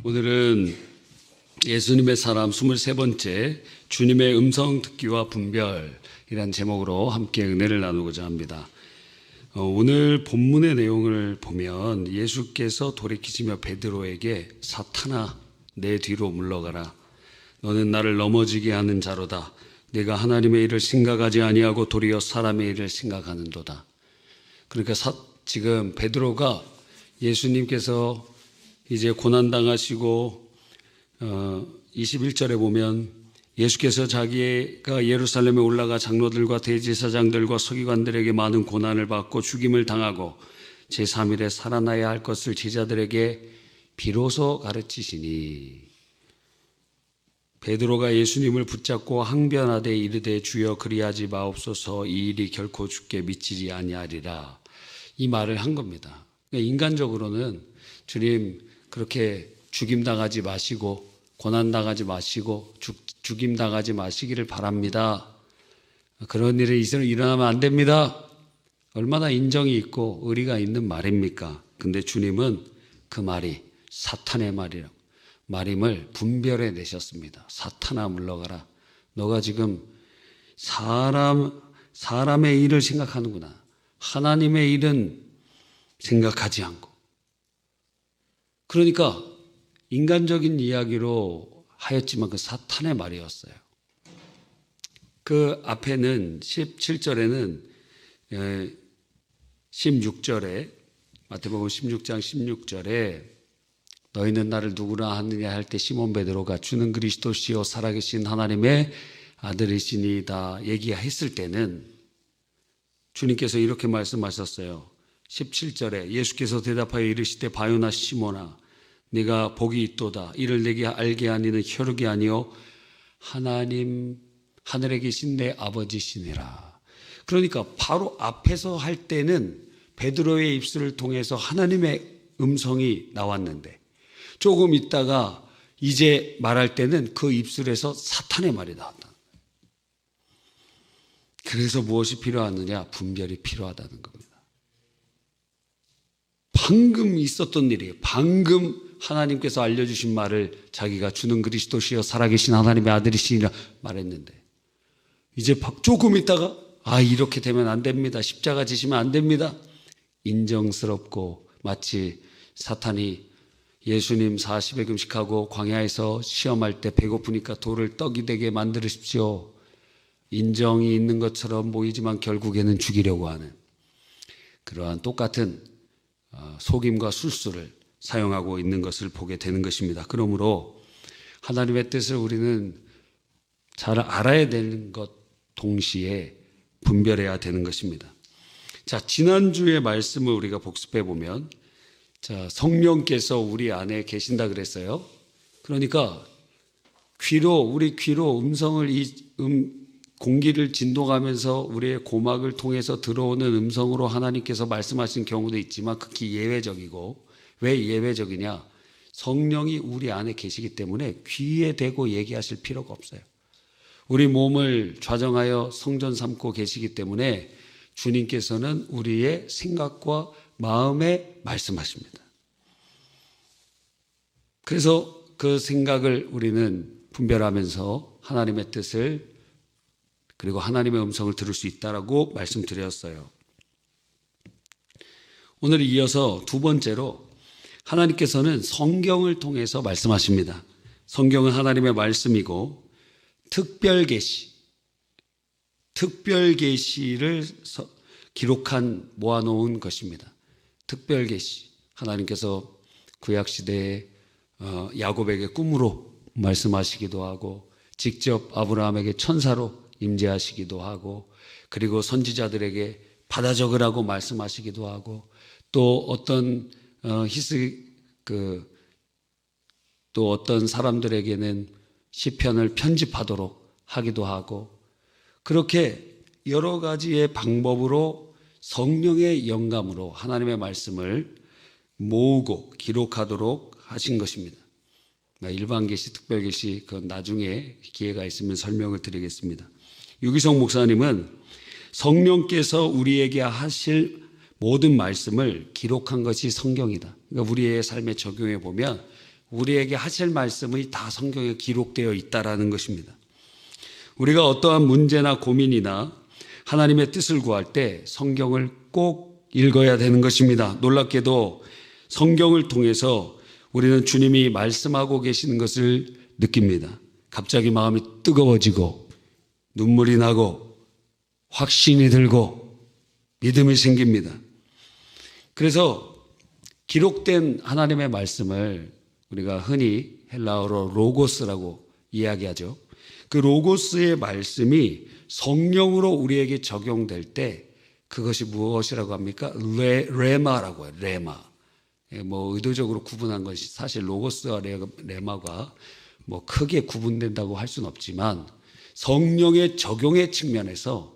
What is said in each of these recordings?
오늘은 예수님의 사람 23번째 주님의 음성 듣기와 분별이란 제목으로 함께 은혜를 나누고자 합니다. 오늘 본문의 내용을 보면 예수께서 돌이키시며 베드로에게 사탄아 내 뒤로 물러가라. 너는 나를 넘어지게 하는 자로다. 내가 하나님의 일을 생각하지 아니하고 도리어 사람의 일을 생각하는도다. 그러니까 지금 베드로가 예수님께서 이제 고난당하시고 21절에 보면 예수께서 자기가 예루살렘에 올라가 장로들과 대제사장들과 서기관들에게 많은 고난을 받고 죽임을 당하고 제3일에 살아나야 할 것을 제자들에게 비로소 가르치시니 베드로가 예수님을 붙잡고 항변하되 이르되 주여 그리하지 마옵소서 이 일이 결코 주께 미치지 아니하리라 이 말을 한 겁니다. 그러니까 인간적으로는 주님 그렇게 죽임당하지 마시고 고난당하지 마시고 죽임당하지 마시기를 바랍니다. 그런 일이 일어나면 안 됩니다. 얼마나 인정이 있고 의리가 있는 말입니까? 근데 주님은 그 말이 사탄의 말임을 분별해 내셨습니다. 사탄아 물러가라. 너가 지금 사람의 일을 생각하는구나. 하나님의 일은 생각하지 않고. 그러니까 인간적인 이야기로 하였지만 그 사탄의 말이었어요. 그 앞에는 17절에는 16절에 마태복음 16장 16절에 너희는 나를 누구라 하느냐 할 때 시몬 베드로가 주는 그리스도시요 살아계신 하나님의 아들이시니이다 얘기했을 때는 주님께서 이렇게 말씀하셨어요. 17절에 예수께서 대답하여 이르시되 바요나 시몬아 네가 복이 있도다. 이를 내게 알게 하니는 혈육이 아니요 하나님 하늘에 계신 내 아버지시니라. 그러니까 바로 앞에서 할 때는 베드로의 입술을 통해서 하나님의 음성이 나왔는데 조금 있다가 이제 말할 때는 그 입술에서 사탄의 말이 나왔다. 그래서 무엇이 필요하느냐? 분별이 필요하다는 겁니다. 방금 있었던 일이에요. 방금 하나님께서 알려주신 말을 자기가 주는 그리스도시여 살아계신 하나님의 아들이시니라 말했는데 이제 조금 있다가 이렇게 되면 안 됩니다. 십자가 지시면 안 됩니다. 인정스럽고 마치 사탄이 예수님 40일 금식하고 광야에서 시험할 때 배고프니까 돌을 떡이 되게 만드십시오. 인정이 있는 것처럼 보이지만 결국에는 죽이려고 하는 그러한 똑같은 속임과 술수를 사용하고 있는 것을 보게 되는 것입니다. 그러므로 하나님의 뜻을 우리는 잘 알아야 되는 것 동시에 분별해야 되는 것입니다. 자, 지난주의 말씀을 우리가 복습해 보면 성령께서 우리 안에 계신다 그랬어요. 그러니까 우리 귀로 음성을 공기를 진동하면서 우리의 고막을 통해서 들어오는 음성으로 하나님께서 말씀하신 경우도 있지만 극히 예외적이고 왜 예외적이냐? 성령이 우리 안에 계시기 때문에 귀에 대고 얘기하실 필요가 없어요. 우리 몸을 좌정하여 성전 삼고 계시기 때문에 주님께서는 우리의 생각과 마음에 말씀하십니다. 그래서 그 생각을 우리는 분별하면서 하나님의 뜻을 그리고 하나님의 음성을 들을 수 있다라고 말씀드렸어요. 오늘 이어서 두 번째로 하나님께서는 성경을 통해서 말씀하십니다. 성경은 하나님의 말씀이고 특별계시를 기록한 모아놓은 것입니다. 특별계시 하나님께서 구약시대에 야곱에게 꿈으로 말씀하시기도 하고 직접 아브라함에게 천사로 임재하시기도 하고 그리고 선지자들에게 받아 적으라고 말씀하시기도 하고 또 어떤 사람들에게는 시편을 편집하도록 하기도 하고 그렇게 여러 가지의 방법으로 성령의 영감으로 하나님의 말씀을 모으고 기록하도록 하신 것입니다. 일반계시, 특별계시 그건 나중에 기회가 있으면 설명을 드리겠습니다. 유기성 목사님은 성령께서 우리에게 하실 모든 말씀을 기록한 것이 성경이다. 그러니까 우리의 삶에 적용해 보면 우리에게 하실 말씀이 다 성경에 기록되어 있다라는 것입니다. 우리가 어떠한 문제나 고민이나 하나님의 뜻을 구할 때 성경을 꼭 읽어야 되는 것입니다. 놀랍게도 성경을 통해서 우리는 주님이 말씀하고 계시는 것을 느낍니다. 갑자기 마음이 뜨거워지고 눈물이 나고 확신이 들고 믿음이 생깁니다. 그래서 기록된 하나님의 말씀을 우리가 흔히 헬라어로 로고스라고 이야기하죠. 그 로고스의 말씀이 성령으로 우리에게 적용될 때 그것이 무엇이라고 합니까? 레마라고 해요. 레마. 뭐 의도적으로 구분한 것이 사실 로고스와 레마가 뭐 크게 구분된다고 할 수는 없지만 성령의 적용의 측면에서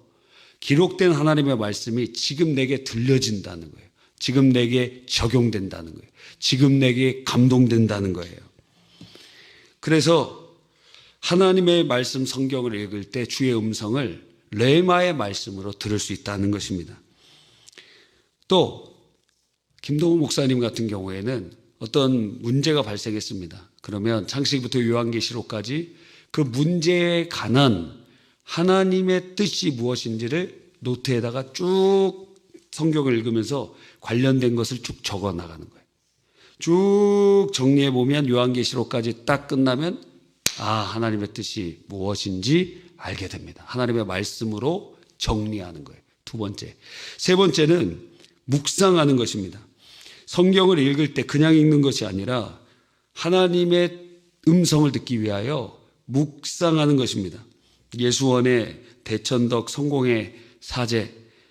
기록된 하나님의 말씀이 지금 내게 들려진다는 거예요. 지금 내게 적용된다는 거예요. 지금 내게 감동된다는 거예요. 그래서 하나님의 말씀 성경을 읽을 때 주의 음성을 레마의 말씀으로 들을 수 있다는 것입니다. 또 김동훈 목사님 같은 경우에는 어떤 문제가 발생했습니다. 그러면 창세기부터 요한계시록까지 그 문제에 관한 하나님의 뜻이 무엇인지를 노트에다가 쭉 성경을 읽으면서 관련된 것을 쭉 적어 나가는 거예요. 쭉 정리해 보면 요한계시록까지 딱 끝나면 하나님의 뜻이 무엇인지 알게 됩니다. 하나님의 말씀으로 정리하는 거예요. 두 번째. 세 번째는 묵상하는 것입니다. 성경을 읽을 때 그냥 읽는 것이 아니라 하나님의 음성을 듣기 위하여 묵상하는 것입니다. 예수원의 대천덕 성공의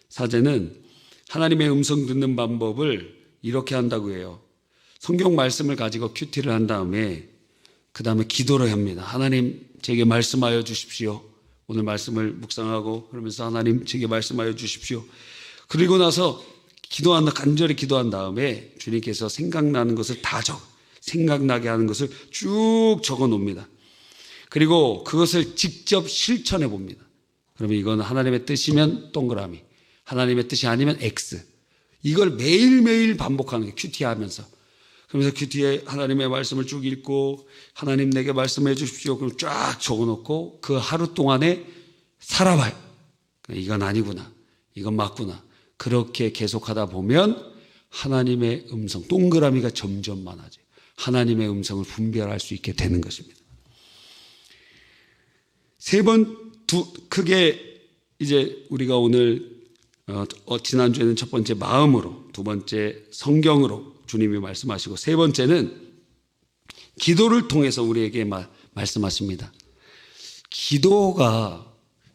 사제는 하나님의 음성 듣는 방법을 이렇게 한다고 해요. 성경 말씀을 가지고 큐티를 한 다음에 그 다음에 기도를 합니다. 하나님 제게 말씀하여 주십시오. 오늘 말씀을 묵상하고 그러면서 하나님 제게 말씀하여 주십시오. 그리고 나서 간절히 기도한 다음에 주님께서 생각나는 것을 생각나게 하는 것을 쭉 적어 놓습니다. 그리고 그것을 직접 실천해 봅니다. 그러면 이건 하나님의 뜻이면 동그라미, 하나님의 뜻이 아니면 X. 이걸 매일매일 반복하는 게 큐티하면서. 그러면서 큐티에 하나님의 말씀을 쭉 읽고 하나님 내게 말씀해 주십시오. 그럼 쫙 적어놓고 그 하루 동안에 살아봐요. 이건 아니구나. 이건 맞구나. 그렇게 계속하다 보면 하나님의 음성, 동그라미가 점점 많아져요. 하나님의 음성을 분별할 수 있게 되는 것입니다. 크게 이제 우리가 오늘 지난주에는 첫 번째 마음으로, 두 번째 성경으로 주님이 말씀하시고 세 번째는 기도를 통해서 우리에게 말씀하십니다. 기도가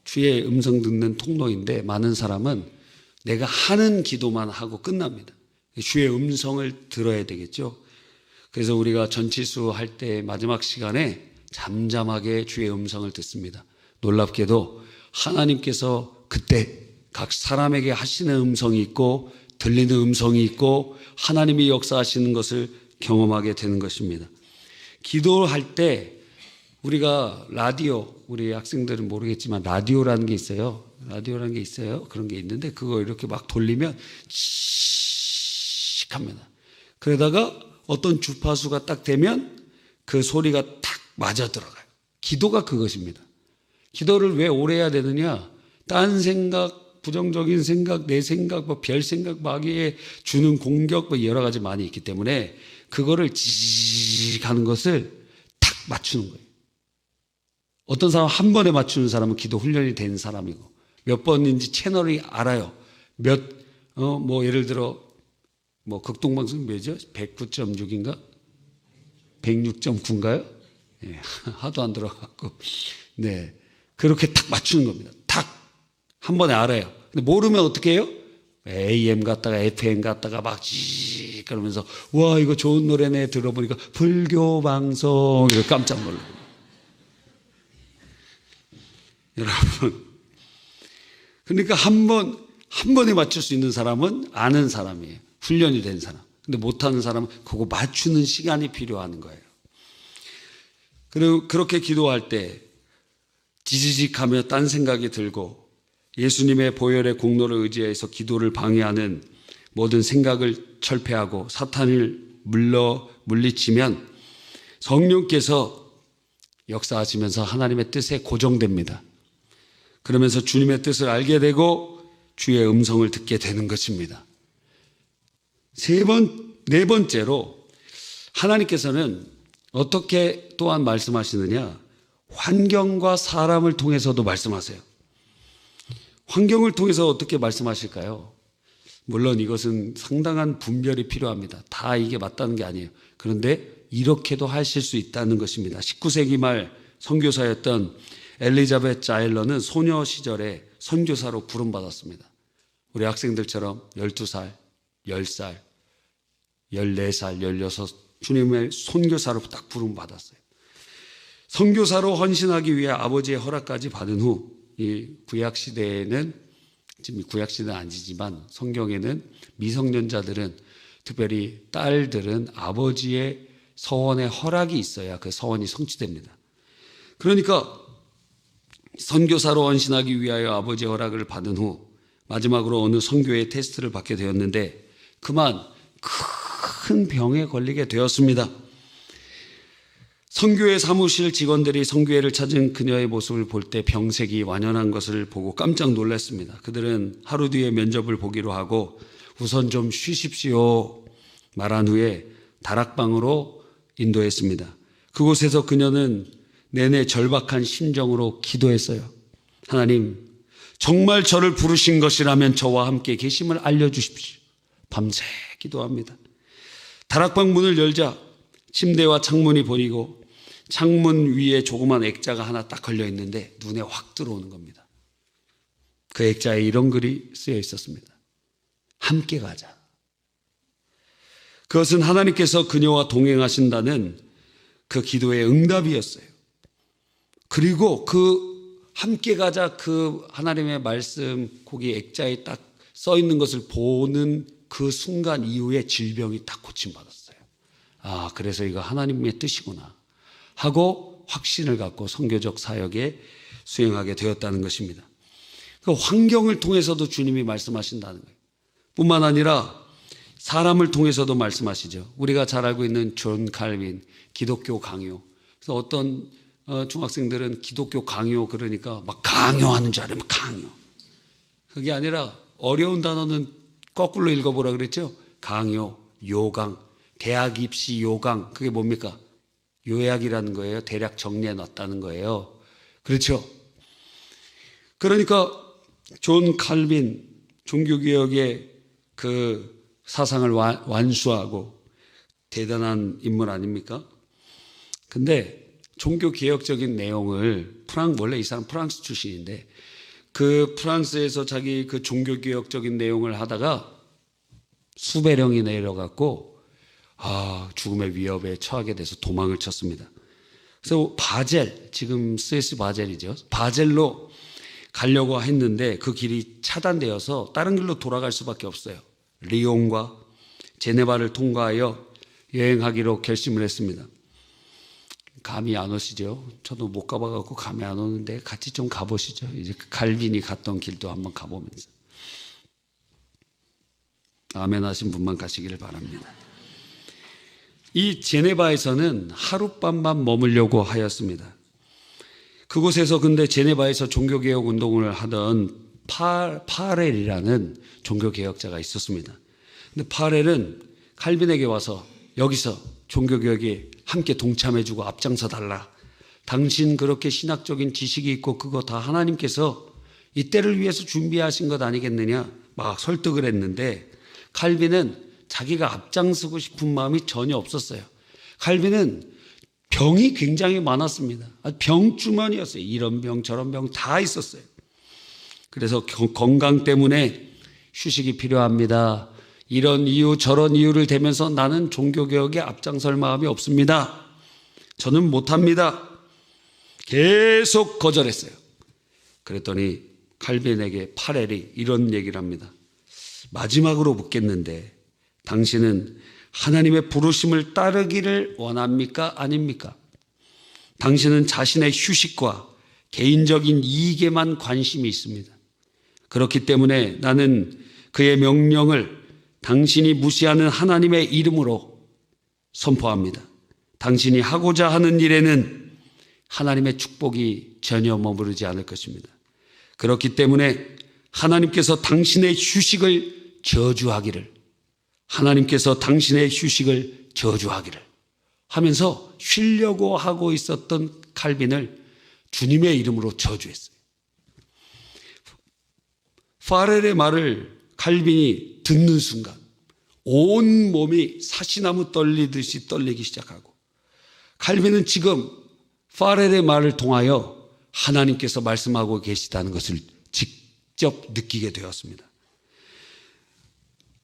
주의 음성 듣는 통로인데 많은 사람은 내가 하는 기도만 하고 끝납니다. 주의 음성을 들어야 되겠죠. 그래서 우리가 전치수 할 때 마지막 시간에 잠잠하게 주의 음성을 듣습니다. 놀랍게도 하나님께서 그때 각 사람에게 하시는 음성이 있고 들리는 음성이 있고 하나님이 역사하시는 것을 경험하게 되는 것입니다. 기도할 때 우리가 라디오, 우리 학생들은 모르겠지만 라디오라는 게 있어요. 그런 게 있는데 그거 이렇게 막 돌리면 씩 합니다. 그러다가 어떤 주파수가 딱 되면 그 소리가 탁 맞아 들어가요. 기도가 그것입니다. 기도를 왜 오래 해야 되느냐? 딴 생각, 부정적인 생각, 내 생각, 별 생각, 마귀에 주는 공격, 여러 가지 많이 있기 때문에 그거를 지직 하는 것을 탁 맞추는 거예요. 어떤 사람 한 번에 맞추는 사람은 기도 훈련이 된 사람이고 몇 번인지 채널이 알아요. 예를 들어 극동방송 뭐죠? 109.6인가? 106.9인가요? 네, 하도 안 들어갔고. 네. 그렇게 탁 맞추는 겁니다. 탁. 한 번에 알아요. 근데 모르면 어떻게 해요? AM 갔다가 FM 갔다가 그러면서 와, 이거 좋은 노래네 들어보니까 불교방송 이렇게 깜짝 놀라요. 여러분. 그러니까 한 번에 맞출 수 있는 사람은 아는 사람이에요. 훈련이 된 사람. 근데 못하는 사람은 그거 맞추는 시간이 필요한 거예요. 그리고 그렇게 기도할 때 지지직하며 딴 생각이 들고 예수님의 보혈의 공로를 의지해서 기도를 방해하는 모든 생각을 철폐하고 사탄을 물리치면 성령께서 역사하시면서 하나님의 뜻에 고정됩니다. 그러면서 주님의 뜻을 알게 되고 주의 음성을 듣게 되는 것입니다. 네 번째로 하나님께서는 어떻게 또한 말씀하시느냐? 환경과 사람을 통해서도 말씀하세요. 환경을 통해서 어떻게 말씀하실까요? 물론 이것은 상당한 분별이 필요합니다. 다 이게 맞다는 게 아니에요. 그런데 이렇게도 하실 수 있다는 것입니다. 19세기 말 선교사였던 엘리자베트 자일러는 소녀 시절에 선교사로 부름받았습니다. 우리 학생들처럼 12살, 10살, 14살, 16 주님의 선교사로 딱 부름받았어요. 선교사로 헌신하기 위해 아버지의 허락까지 받은 후 이 구약시대에는, 지금 구약시대는 아니지만 성경에는 미성년자들은, 특별히 딸들은 아버지의 서원의 허락이 있어야 그 서원이 성취됩니다. 그러니까 선교사로 헌신하기 위하여 아버지의 허락을 받은 후 마지막으로 어느 선교의 테스트를 받게 되었는데 그만 큰 병에 걸리게 되었습니다. 선교회 사무실 직원들이 선교회를 찾은 그녀의 모습을 볼 때 병색이 완연한 것을 보고 깜짝 놀랐습니다. 그들은 하루 뒤에 면접을 보기로 하고 우선 좀 쉬십시오 말한 후에 다락방으로 인도했습니다. 그곳에서 그녀는 내내 절박한 심정으로 기도했어요. 하나님, 정말 저를 부르신 것이라면 저와 함께 계심을 알려주십시오. 밤새 기도합니다. 다락방 문을 열자 침대와 창문이 보이고 창문 위에 조그만 액자가 하나 딱 걸려 있는데 눈에 확 들어오는 겁니다. 그 액자에 이런 글이 쓰여 있었습니다. 함께 가자. 그것은 하나님께서 그녀와 동행하신다는 그 기도의 응답이었어요. 그리고 그 함께 가자 그 하나님의 말씀 거기 액자에 딱 써 있는 것을 보는 그 순간 이후에 질병이 딱 고침받았어요. 아, 그래서 이거 하나님의 뜻이구나 하고 확신을 갖고 선교적 사역에 수행하게 되었다는 것입니다. 그 환경을 통해서도 주님이 말씀하신다는 거예요. 뿐만 아니라 사람을 통해서도 말씀하시죠. 우리가 잘 알고 있는 존 칼빈 기독교 강요. 그래서 어떤 중학생들은 기독교 강요 그러니까 막 강요하는 줄 알아요. 강요. 그게 아니라 어려운 단어는 거꾸로 읽어보라 그랬죠. 강요, 요강, 대학 입시 요강. 그게 뭡니까? 요약이라는 거예요. 대략 정리해 놨다는 거예요. 그렇죠. 그러니까 존 칼빈 종교개혁의 그 사상을 완수하고 대단한 인물 아닙니까? 근데 종교개혁적인 내용을 원래 이 사람 프랑스 출신인데 그 프랑스에서 자기 그 종교개혁적인 내용을 하다가 수배령이 내려갖고 죽음의 위협에 처하게 돼서 도망을 쳤습니다. 그래서 바젤, 지금 스위스 바젤이죠. 바젤로 가려고 했는데 그 길이 차단되어서 다른 길로 돌아갈 수밖에 없어요. 리옹과 제네바를 통과하여 여행하기로 결심을 했습니다. 감이 안 오시죠? 저도 못 가봐갖고 감이 안 오는데 같이 좀 가보시죠. 이제 칼빈이 갔던 길도 한번 가보면서. 아멘 하신 분만 가시기를 바랍니다. 이 제네바에서는 하룻밤만 머물려고 하였습니다. 그곳에서 근데 제네바에서 종교개혁 운동을 하던 파렐이라는 종교개혁자가 있었습니다. 근데 파렐은 칼빈에게 와서 여기서 종교개혁에 함께 동참해주고 앞장서 달라. 당신 그렇게 신학적인 지식이 있고 그거 다 하나님께서 이때를 위해서 준비하신 것 아니겠느냐 막 설득을 했는데 칼빈은 자기가 앞장서고 싶은 마음이 전혀 없었어요. 칼빈은 병이 굉장히 많았습니다. 병주머니였어요. 이런 병 저런 병 다 있었어요. 그래서 건강 때문에 휴식이 필요합니다. 이런 이유 저런 이유를 대면서 나는 종교개혁에 앞장설 마음이 없습니다. 저는 못합니다. 계속 거절했어요. 그랬더니 칼빈에게 파렐이 이런 얘기를 합니다. 마지막으로 묻겠는데 당신은 하나님의 부르심을 따르기를 원합니까? 아닙니까? 당신은 자신의 휴식과 개인적인 이익에만 관심이 있습니다. 그렇기 때문에 나는 그의 명령을 당신이 무시하는 하나님의 이름으로 선포합니다. 당신이 하고자 하는 일에는 하나님의 축복이 전혀 머무르지 않을 것입니다. 그렇기 때문에 하나님께서 당신의 휴식을 저주하기를, 하나님께서 당신의 휴식을 저주하기를 하면서 쉬려고 하고 있었던 칼빈을 주님의 이름으로 저주했어요. 파렐의 말을 칼빈이 듣는 순간 온 몸이 사시나무 떨리듯이 떨리기 시작하고, 칼빈은 지금 파렐의 말을 통하여 하나님께서 말씀하고 계시다는 것을 직접 느끼게 되었습니다.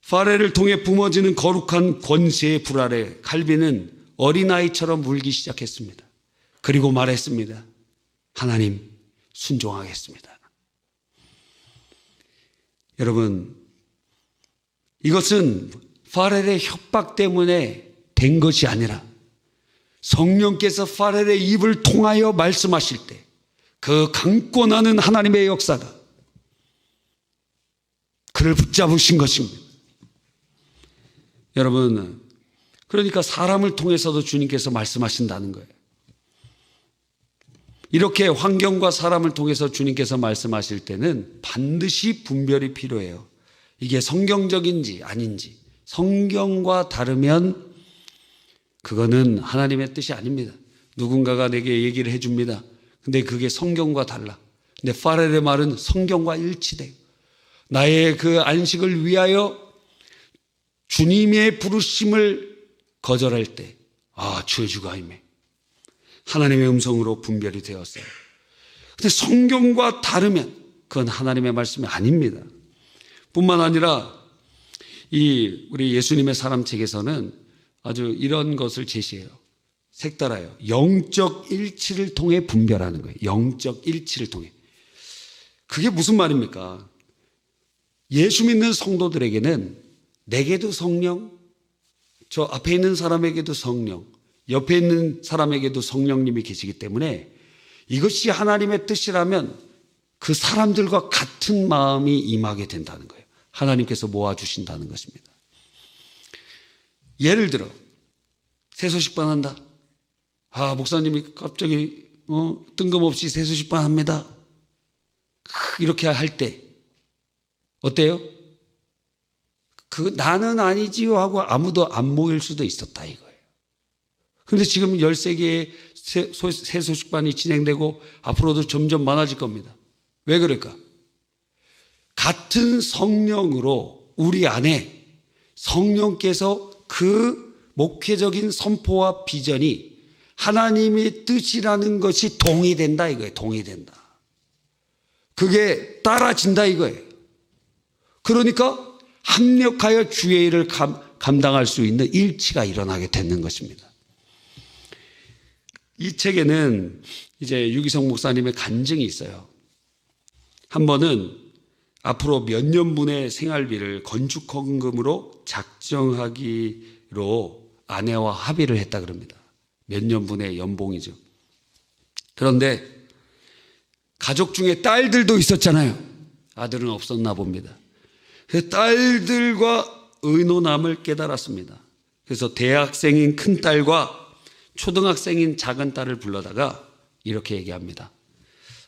파렐을 통해 뿜어지는 거룩한 권세의 불 아래 칼빈은 어린아이처럼 울기 시작했습니다. 그리고 말했습니다. 하나님, 순종하겠습니다. 여러분, 이것은 파렐의 협박 때문에 된 것이 아니라 성령께서 파렐의 입을 통하여 말씀하실 때 그 강권하는 하나님의 역사가 그를 붙잡으신 것입니다. 여러분, 그러니까 사람을 통해서도 주님께서 말씀하신다는 거예요. 이렇게 환경과 사람을 통해서 주님께서 말씀하실 때는 반드시 분별이 필요해요. 이게 성경적인지 아닌지. 성경과 다르면 그거는 하나님의 뜻이 아닙니다. 누군가가 내게 얘기를 해줍니다. 근데 그게 성경과 달라. 근데 파렐의 말은 성경과 일치돼요. 나의 그 안식을 위하여 주님의 부르심을 거절할 때, 주의 주가임에 하나님의 음성으로 분별이 되었어요. 근데 성경과 다르면 그건 하나님의 말씀이 아닙니다. 뿐만 아니라 우리 예수님의 사람책에서는 아주 이런 것을 제시해요. 색달아요. 영적 일치를 통해 분별하는 거예요. 영적 일치를 통해. 그게 무슨 말입니까? 예수 믿는 성도들에게는 내게도 성령, 저 앞에 있는 사람에게도 성령, 옆에 있는 사람에게도 성령님이 계시기 때문에 이것이 하나님의 뜻이라면 그 사람들과 같은 마음이 임하게 된다는 거예요. 하나님께서 모아주신다는 것입니다. 예를 들어 세소식반 한다. 목사님이 갑자기 뜬금없이 세소식반 합니다. 이렇게 할 때 어때요? 나는 아니지요 하고 아무도 안 모일 수도 있었다 이거예요. 그런데 지금 13개의 세소식반이 진행되고 앞으로도 점점 많아질 겁니다. 왜 그럴까? 같은 성령으로 우리 안에 성령께서 그 목회적인 선포와 비전이 하나님의 뜻이라는 것이 동의된다 이거예요. 동의된다. 그게 따라진다 이거예요. 그러니까 합력하여 주의 일을 감당할 수 있는 일치가 일어나게 되는 것입니다. 이 책에는 이제 유기성 목사님의 간증이 있어요. 한 번은 앞으로 몇 년분의 생활비를 건축헌금으로 작정하기로 아내와 합의를 했다 그럽니다. 몇 년분의 연봉이죠. 그런데 가족 중에 딸들도 있었잖아요. 아들은 없었나 봅니다. 그 딸들과 의논함을 깨달았습니다. 그래서 대학생인 큰딸과 초등학생인 작은딸을 불러다가 이렇게 얘기합니다.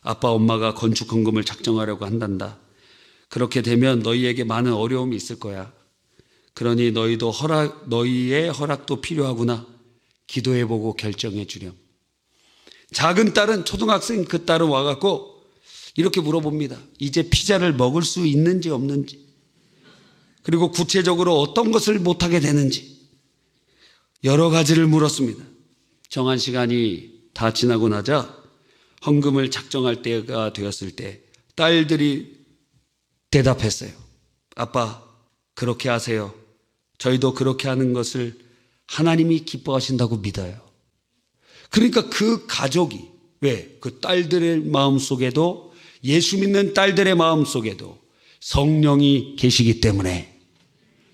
아빠 엄마가 건축헌금을 작정하려고 한단다. 그렇게 되면 너희에게 많은 어려움이 있을 거야. 그러니 너희의 허락도 필요하구나. 기도해보고 결정해 주렴. 작은 딸은, 초등학생 그 딸은 와갖고 이렇게 물어봅니다. 이제 피자를 먹을 수 있는지 없는지, 그리고 구체적으로 어떤 것을 못하게 되는지 여러 가지를 물었습니다. 정한 시간이 다 지나고 나자 헌금을 작정할 때가 되었을 때 딸들이 대답했어요. 아빠, 그렇게 하세요. 저희도 그렇게 하는 것을 하나님이 기뻐하신다고 믿어요. 그러니까 그 가족이, 왜? 그 딸들의 마음속에도, 예수 믿는 딸들의 마음속에도 성령이 계시기 때문에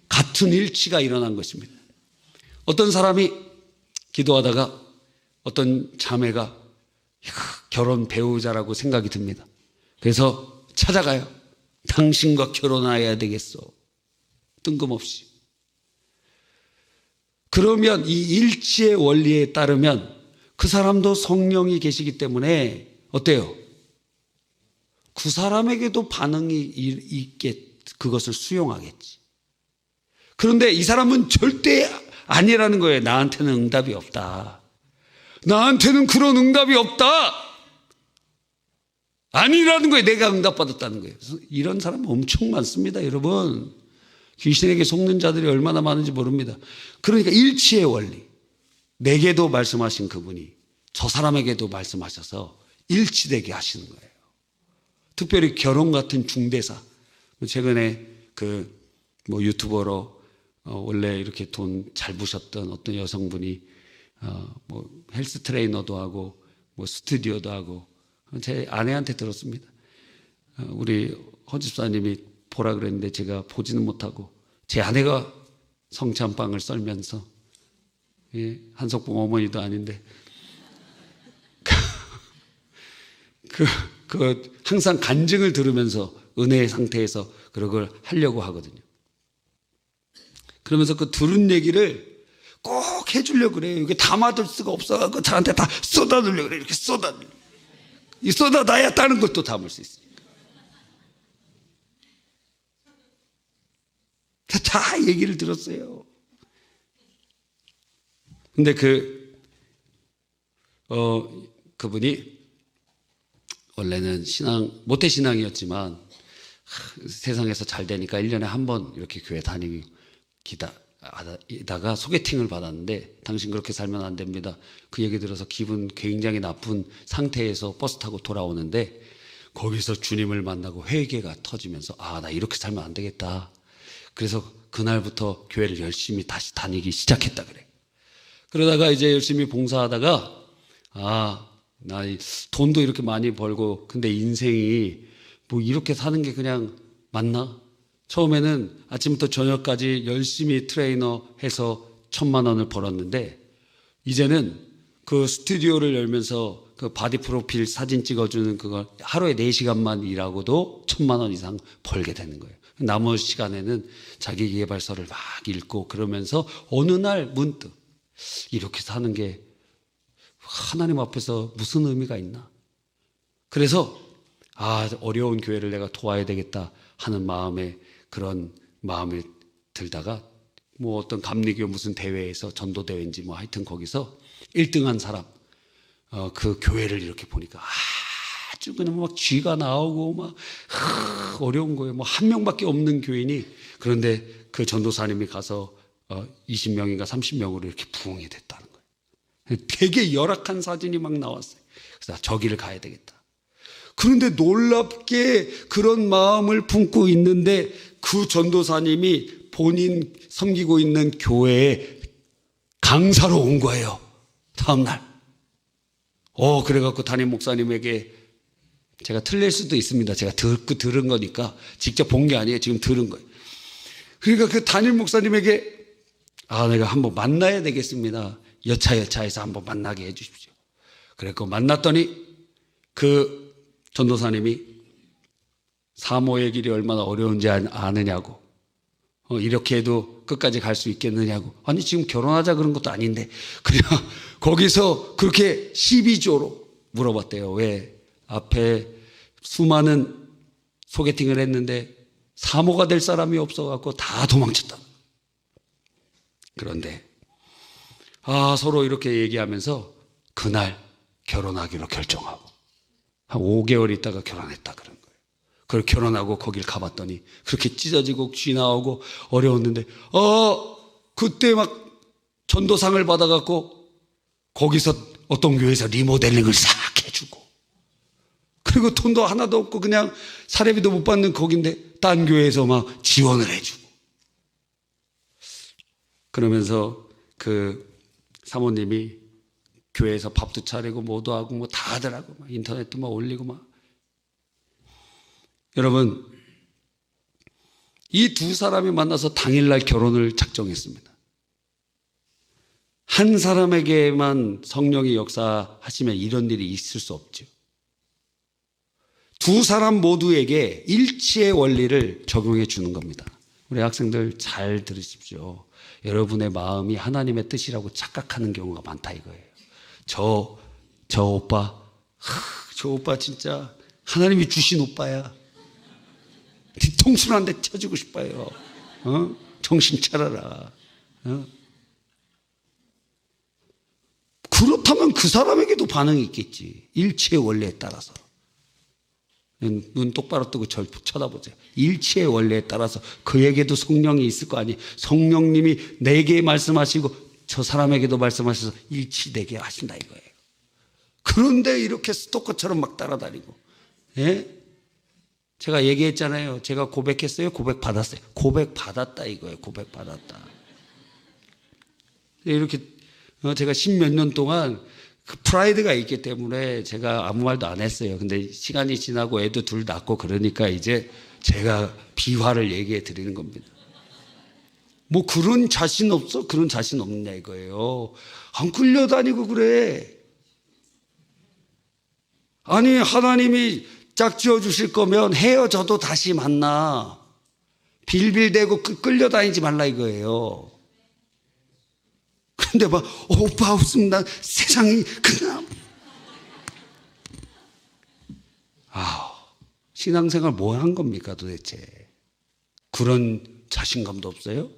같은 일치가 일어난 것입니다. 어떤 사람이 기도하다가 어떤 자매가 결혼 배우자라고 생각이 듭니다. 그래서 찾아가요. 당신과 결혼해야 되겠어. 뜬금없이. 그러면 이 일치의 원리에 따르면 그 사람도 성령이 계시기 때문에 어때요? 그 사람에게도 반응이 있게 그것을 수용하겠지. 그런데 이 사람은 절대 아니라는 거예요. 나한테는 응답이 없다. 나한테는 그런 응답이 없다. 아니라는 거예요. 내가 응답받았다는 거예요. 그래서 이런 사람 엄청 많습니다, 여러분. 귀신에게 속는 자들이 얼마나 많은지 모릅니다. 그러니까 일치의 원리. 내게도 말씀하신 그분이 저 사람에게도 말씀하셔서 일치되게 하시는 거예요. 특별히 결혼 같은 중대사. 최근에 유튜버로 원래 이렇게 돈 잘 버셨던 어떤 여성분이 헬스 트레이너도 하고 스튜디오도 하고 제 아내한테 들었습니다. 우리 허 집사님이 보라 그랬는데 제가 보지는 못하고 제 아내가 성찬빵을 썰면서 한석봉 어머니도 아닌데 항상 간증을 들으면서 은혜의 상태에서 그런 걸 하려고 하거든요. 그러면서 그 들은 얘기를 꼭 해주려고 그래요. 이게 담아둘 수가 없어서 저한테 다 쏟아내려고 그래요. 이렇게 쏟아내려고. 이 쏟아놔야 다른 것도 담을 수 있으니까. 다 얘기를 들었어요. 근데 그분이 원래는 모태신앙이었지만 세상에서 잘 되니까 1년에 한 번 이렇게 교회 다니다가 소개팅을 받았는데 당신 그렇게 살면 안 됩니다. 그 얘기 들어서 기분 굉장히 나쁜 상태에서 버스 타고 돌아오는데 거기서 주님을 만나고 회개가 터지면서 나 이렇게 살면 안 되겠다. 그래서 그날부터 교회를 열심히 다시 다니기 시작했다 그래. 그러다가 이제 열심히 봉사하다가 나 돈도 이렇게 많이 벌고 근데 인생이 이렇게 사는 게 그냥 맞나? 처음에는 아침부터 저녁까지 열심히 트레이너 해서 1,000만 원을 벌었는데 이제는 그 스튜디오를 열면서 그 바디 프로필 사진 찍어주는 그걸 하루에 4시간만 일하고도 1,000만 원 이상 벌게 되는 거예요. 나머지 시간에는 자기계발서를 막 읽고 그러면서 어느 날 문득 이렇게 사는 게 하나님 앞에서 무슨 의미가 있나? 그래서 어려운 교회를 내가 도와야 되겠다 하는 마음에 그런 마음을 들다가 어떤 감리교 무슨 대회에서 전도대회인지 하여튼 거기서 1등한 사람 그 교회를 이렇게 보니까 아주 그냥 막 쥐가 나오고 막 어려운 거예요. 한 명밖에 없는 교인이 그런데 그 전도사님이 가서 20명인가 30명으로 이렇게 부흥이 됐다는 거예요. 되게 열악한 사진이 막 나왔어요. 그래서 저기를 가야 되겠다. 그런데 놀랍게 그런 마음을 품고 있는데 그 전도사님이 본인 섬기고 있는 교회에 강사로 온 거예요. 다음날. 그래갖고 담임 목사님에게 제가 틀릴 수도 있습니다. 제가 들은 거니까 직접 본 게 아니에요. 지금 들은 거예요. 그러니까 그 담임 목사님에게 내가 한번 만나야 되겠습니다. 여차여차해서 한번 만나게 해 주십시오. 그래서 만났더니 그 전도사님이 사모의 길이 얼마나 어려운지 아느냐고 이렇게 해도 끝까지 갈 수 있겠느냐고 아니 지금 결혼하자 그런 것도 아닌데 그냥 거기서 그렇게 12조로 물어봤대요. 왜? 앞에 수많은 소개팅을 했는데 사모가 될 사람이 없어갖고 다 도망쳤다. 그런데 서로 이렇게 얘기하면서 그날 결혼하기로 결정하고 한 5개월 있다가 결혼했다 그런 거예요. 그걸 결혼하고 거길 가봤더니 그렇게 찢어지고 쥐 나오고 어려웠는데 그때 막 전도상을 받아갖고 거기서 어떤 교회에서 리모델링을 싹 해주고 그리고 돈도 하나도 없고 그냥 사례비도 못 받는 거긴데 딴 교회에서 막 지원을 해주고 그러면서 그 사모님이 교회에서 밥도 차리고 뭐도 하고 다 하더라고. 인터넷도 올리고 여러분, 이 두 사람이 만나서 당일날 결혼을 작정했습니다. 한 사람에게만 성령이 역사하시면 이런 일이 있을 수 없죠. 두 사람 모두에게 일치의 원리를 적용해 주는 겁니다. 우리 학생들 잘 들으십시오. 여러분의 마음이 하나님의 뜻이라고 착각하는 경우가 많다 이거예요. 저 오빠, 저 오빠 진짜 하나님이 주신 오빠야. 뒤통수를 한 대 쳐주고 싶어요. 정신 차려라. 그렇다면 그 사람에게도 반응이 있겠지. 일치의 원리에 따라서. 눈 똑바로 뜨고 절 쳐다보세요. 일치의 원리에 따라서 그에게도 성령이 있을 거 아니에요. 성령님이 내게 말씀하시고 저 사람에게도 말씀하셔서 일치되게 하신다 이거예요. 그런데 이렇게 스토커처럼 막 따라다니고, 예? 제가 얘기했잖아요. 제가 고백했어요? 고백받았어요? 고백받았다 이거예요. 고백받았다. 이렇게 제가 10몇 년 동안 그 프라이드가 있기 때문에 제가 아무 말도 안 했어요. 근데 시간이 지나고 애도 둘 낳고 그러니까 이제 제가 비화를 얘기해 드리는 겁니다. 뭐 그런 자신 없어? 그런 자신 없냐 이거예요. 안 끌려다니고 그래. 아니 하나님이 짝지어 주실 거면 헤어져도 다시 만나. 빌빌대고 끌려다니지 말라 이거예요. 그런데 막 오빠 없으면 난 세상이 그냥 신앙생활 뭐 한 겁니까 도대체. 그런 자신감도 없어요?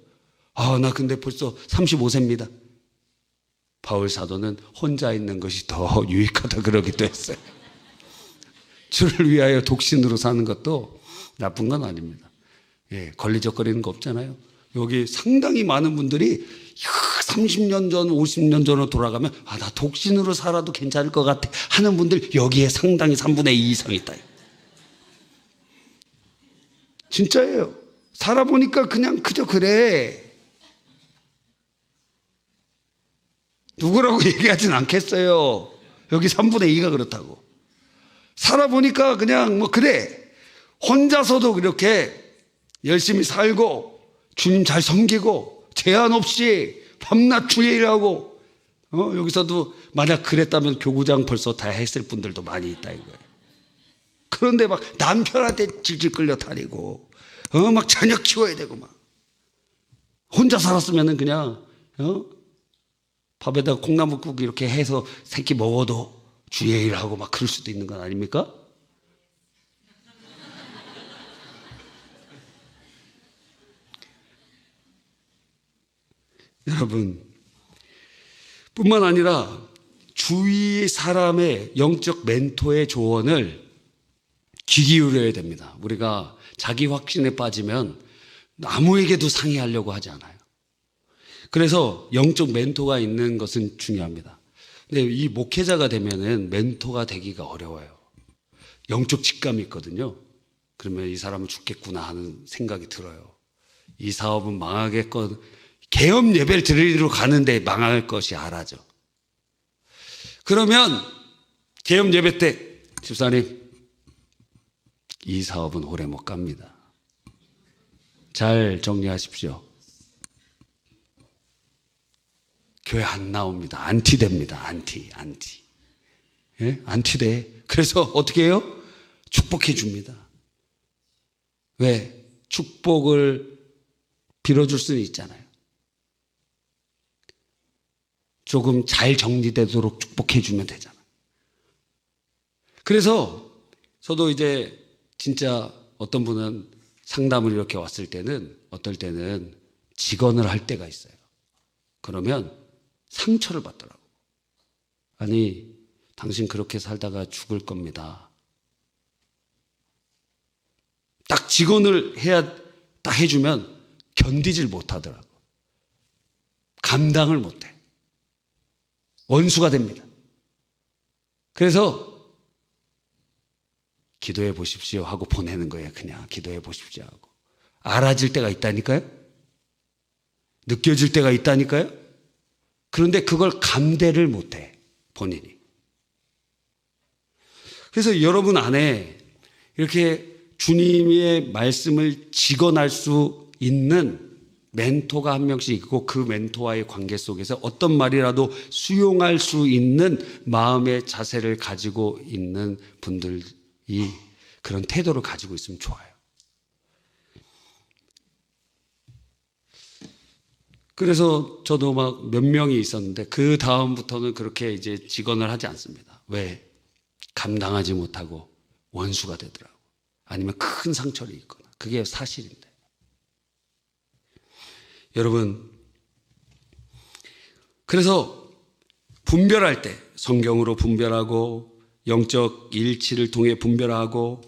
나 근데 벌써 35세입니다. 바울 사도는 혼자 있는 것이 더 유익하다 그러기도 했어요. 주를 위하여 독신으로 사는 것도 나쁜 건 아닙니다. 예, 걸리적거리는 거 없잖아요. 여기 상당히 많은 분들이 30년 전, 50년 전으로 돌아가면 나 독신으로 살아도 괜찮을 것 같아 하는 분들 여기에 상당히 3분의 2 이상 있다. 진짜예요. 살아보니까 그냥 그저 그래. 누구라고 얘기하진 않겠어요. 여기 3분의 2가 그렇다고. 살아보니까 그냥 뭐 그래. 혼자서도 그렇게 열심히 살고 주님 잘 섬기고 제한 없이 밤낮 주의 일하고 여기서도 만약 그랬다면 교구장 벌써 다 했을 분들도 많이 있다 이거예요. 그런데 막 남편한테 질질 끌려 다니고 막 저녁 키워야 되고 막 혼자 살았으면은 그냥 밥에다가 콩나물국 이렇게 해서 새끼 먹어도 주의 일하고 막 그럴 수도 있는 건 아닙니까? 여러분, 뿐만 아니라 주위 사람의 영적 멘토의 조언을 귀 기울여야 됩니다. 우리가 자기 확신에 빠지면 아무에게도 상의하려고 하지 않아요. 그래서 영적 멘토가 있는 것은 중요합니다. 근데 이 목회자가 되면은 멘토가 되기가 어려워요. 영적 직감이 있거든요. 그러면 이 사람은 죽겠구나 하는 생각이 들어요. 이 사업은 망하겠건 계엄 예배를 드리러 가는데 망할 것이 알아죠. 그러면 계엄 예배 때 집사님 이 사업은 오래 못 갑니다. 잘 정리하십시오. 교회 안 나옵니다. 안티됩니다. 안티. 예? 안티돼. 그래서 어떻게 해요? 축복해 줍니다. 왜? 축복을 빌어줄 수는 있잖아요. 조금 잘 정리되도록 축복해 주면 되잖아요. 그래서 저도 이제 진짜 어떤 분은 상담을 이렇게 왔을 때는 어떨 때는 직언을 할 때가 있어요. 그러면 상처를 받더라고. 아니, 당신 그렇게 살다가 죽을 겁니다. 딱 직언을 딱 해주면 견디질 못하더라고. 감당을 못해. 원수가 됩니다. 그래서 기도해 보십시오 하고 보내는 거예요. 그냥 기도해 보십시오 하고. 알아질 때가 있다니까요. 느껴질 때가 있다니까요. 그런데 그걸 감대를 못해 본인이. 그래서 여러분 안에 이렇게 주님의 말씀을 직언할 수 있는 멘토가 한 명씩 있고 그 멘토와의 관계 속에서 어떤 말이라도 수용할 수 있는 마음의 자세를 가지고 있는 분들이 그런 태도를 가지고 있으면 좋아요. 그래서 저도 막 몇 명이 있었는데 그 다음부터는 그렇게 이제 직언을 하지 않습니다. 왜? 감당하지 못하고 원수가 되더라고. 아니면 큰 상처를 입거나. 그게 사실인데. 여러분, 그래서 분별할 때 성경으로 분별하고 영적 일치를 통해 분별하고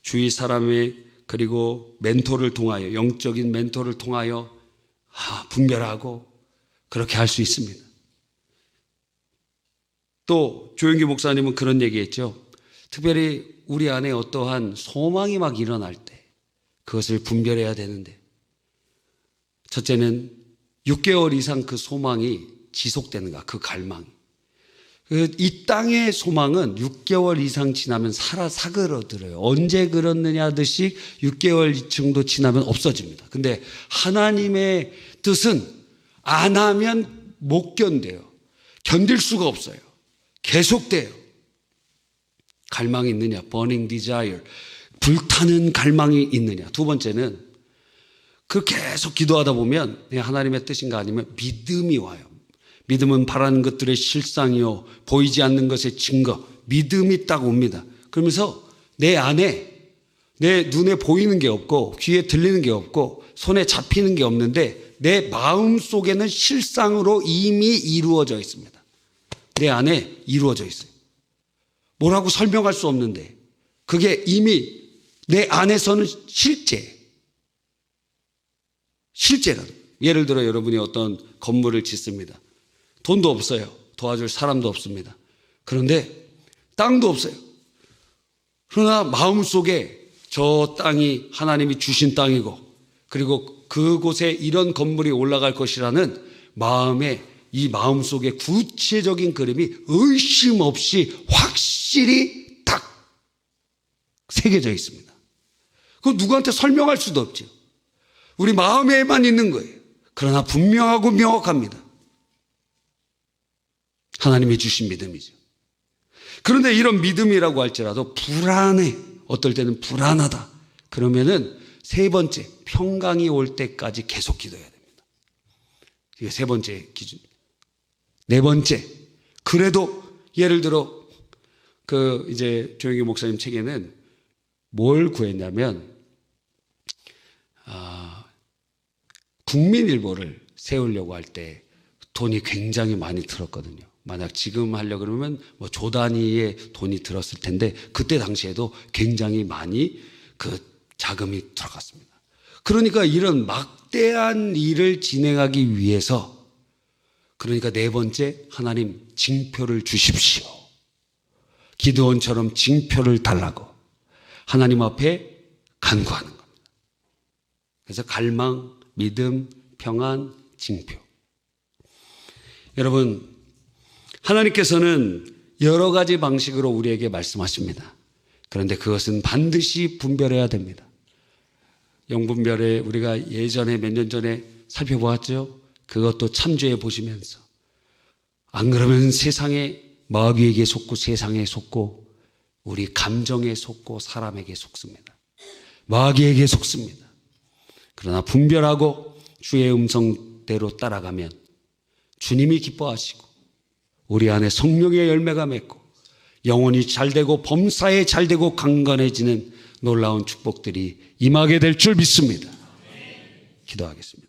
주위 사람의 그리고 멘토를 통하여 영적인 멘토를 통하여 분별하고 그렇게 할 수 있습니다. 또 조영기 목사님은 그런 얘기했죠. 특별히 우리 안에 어떠한 소망이 막 일어날 때 그것을 분별해야 되는데 첫째는 6개월 이상 그 소망이 지속되는가, 그 갈망이. 이 땅의 소망은 6개월 이상 지나면 사그러들어요. 언제 그렇느냐 하듯이 6개월 정도 지나면 없어집니다. 근데 하나님의 뜻은 안 하면 못 견뎌요. 견딜 수가 없어요. 계속돼요. 갈망이 있느냐, burning desire, 불타는 갈망이 있느냐. 두 번째는 그 계속 기도하다 보면 하나님의 뜻인가 아니면 믿음이 와요. 믿음은 바라는 것들의 실상이요 보이지 않는 것의 증거, 믿음이 딱 옵니다. 그러면서 내 안에 내 눈에 보이는 게 없고 귀에 들리는 게 없고 손에 잡히는 게 없는데 내 마음 속에는 실상으로 이미 이루어져 있습니다. 내 안에 이루어져 있어요. 뭐라고 설명할 수 없는데 그게 이미 내 안에서는 실제라도. 예를 들어 여러분이 어떤 건물을 짓습니다. 돈도 없어요. 도와줄 사람도 없습니다. 그런데 땅도 없어요. 그러나 마음속에 저 땅이 하나님이 주신 땅이고 그리고 그곳에 이런 건물이 올라갈 것이라는 마음에 이 마음속에 구체적인 그림이 의심 없이 확실히 딱 새겨져 있습니다. 그거 누구한테 설명할 수도 없죠. 우리 마음에만 있는 거예요. 그러나 분명하고 명확합니다. 하나님이 주신 믿음이죠. 그런데 이런 믿음이라고 할지라도 불안해. 어떨 때는 불안하다. 그러면은 세 번째, 평강이 올 때까지 계속 기도해야 됩니다. 이게 세 번째 기준. 네 번째, 그래도 예를 들어 이제 조영기 목사님 책에는 뭘 구했냐면 국민일보를 세우려고 할 때 돈이 굉장히 많이 들었거든요. 만약 지금 하려고 그러면 뭐 조 단위의 돈이 들었을 텐데 그때 당시에도 굉장히 많이 그 자금이 들어갔습니다. 그러니까 이런 막대한 일을 진행하기 위해서 그러니까 네 번째, 하나님 징표를 주십시오. 기드온처럼 징표를 달라고 하나님 앞에 간구하는 겁니다. 그래서 갈망, 믿음, 평안, 징표. 여러분, 하나님께서는 여러 가지 방식으로 우리에게 말씀하십니다. 그런데 그것은 반드시 분별해야 됩니다. 영분별에 우리가 예전에 몇 년 전에 살펴보았죠. 그것도 참조해 보시면서 안 그러면 세상에 마귀에게 속고 세상에 속고 우리 감정에 속고 사람에게 속습니다. 마귀에게 속습니다. 그러나 분별하고 주의 음성대로 따라가면 주님이 기뻐하시고 우리 안에 성령의 열매가 맺고 영혼이 잘되고 범사에 잘되고 강건해지는 놀라운 축복들이 임하게 될 줄 믿습니다. 기도하겠습니다.